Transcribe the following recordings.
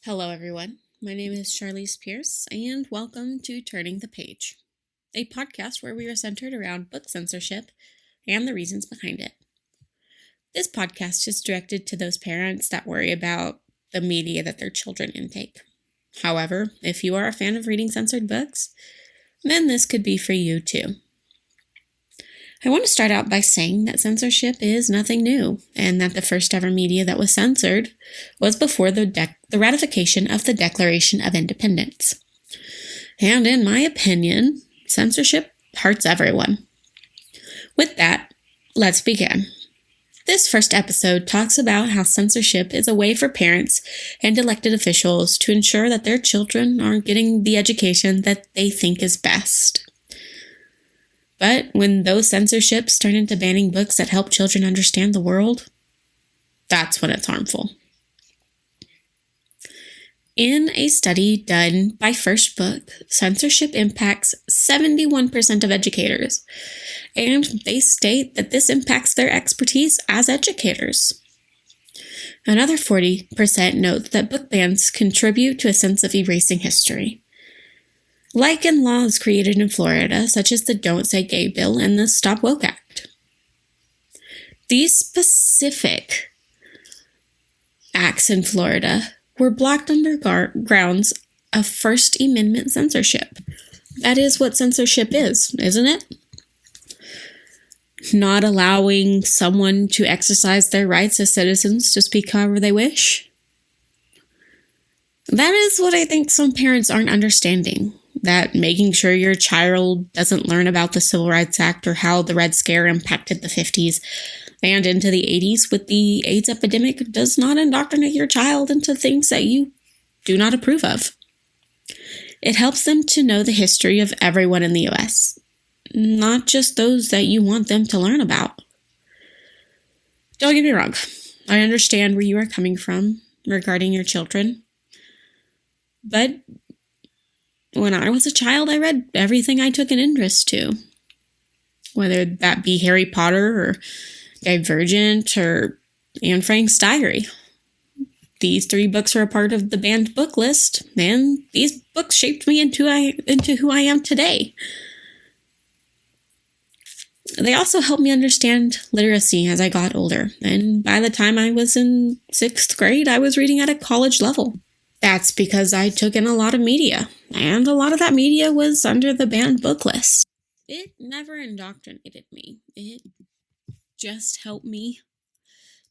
Hello, everyone. My name is Charlize Pierce, and welcome to Turning the Page, a podcast where we are centered around book censorship and the reasons behind it. This podcast is directed to those parents that worry about the media that their children intake. However, if you are a fan of reading censored books, then this could be for you too. I want to start out by saying that censorship is nothing new, and that the first ever media that was censored was before the ratification of the Declaration of Independence. And in my opinion, censorship hurts everyone. With that, let's begin. This first episode talks about how censorship is a way for parents and elected officials to ensure that their children are getting the education that they think is best. But when those censorships turn into banning books that help children understand the world, that's when it's harmful. In a study done by First Book, censorship impacts 71% of educators, and they state that this impacts their expertise as educators. Another 40% note that book bans contribute to a sense of erasing history. Like in laws created in Florida, such as the Don't Say Gay bill and the Stop Woke Act. These specific acts in Florida were blocked under grounds of First Amendment censorship. That is what censorship is, isn't it? Not allowing someone to exercise their rights as citizens to speak however they wish. That is what I think some parents aren't understanding. That making sure your child doesn't learn about the Civil Rights Act or how the Red Scare impacted the 50s and into the 80s with the AIDS epidemic does not indoctrinate your child into things that you do not approve of. It helps them to know the history of everyone in the U.S., not just those that you want them to learn about. Don't get me wrong. I understand where you are coming from regarding your children, but when I was a child, I read everything I took an interest to, whether that be Harry Potter or Divergent or Anne Frank's Diary. These 3 books are a part of the banned book list, and these books shaped me into who I am today. They also helped me understand literacy as I got older, and by the time I was in 6th grade, I was reading at a college level. That's because I took in a lot of media, and a lot of that media was under the banned book list. It never indoctrinated me. It just helped me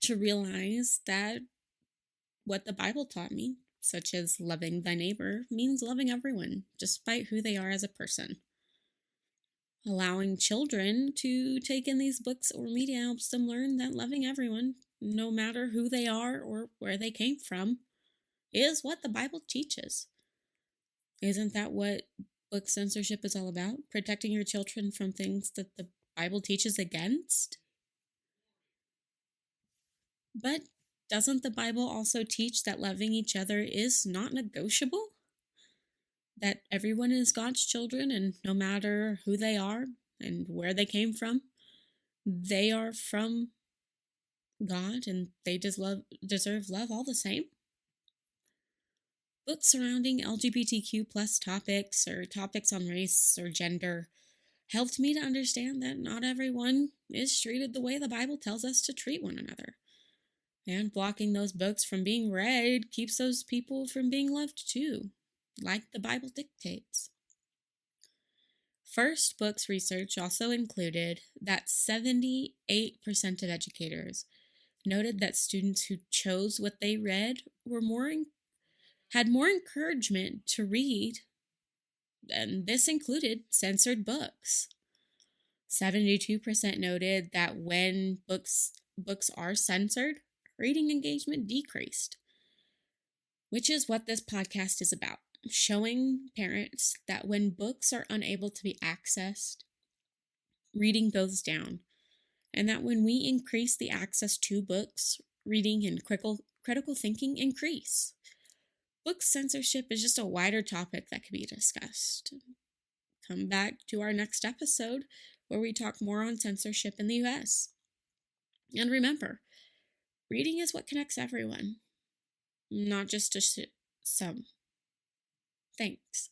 to realize that what the Bible taught me, such as loving thy neighbor, means loving everyone, despite who they are as a person. Allowing children to take in these books or media helps them learn that loving everyone, no matter who they are or where they came from, is what the Bible teaches. Isn't that what book censorship is all about? Protecting your children from things that the Bible teaches against? But doesn't the Bible also teach that loving each other is not negotiable? That everyone is God's children, and no matter who they are and where they came from, they are from God and they deserve love all the same? Books surrounding LGBTQ plus topics or topics on race or gender helped me to understand that not everyone is treated the way the Bible tells us to treat one another. And blocking those books from being read keeps those people from being loved too, like the Bible dictates. First Book's research also included that 78% of educators noted that students who chose what they read had more encouragement to read, and this included censored books. 72% noted that when books are censored, reading engagement decreased, which is what this podcast is about, showing parents that when books are unable to be accessed, reading goes down, and that when we increase the access to books, reading and critical thinking increase. Book censorship is just a wider topic that can be discussed. Come back to our next episode where we talk more on censorship in the US. And remember, reading is what connects everyone, not just a some. Thanks.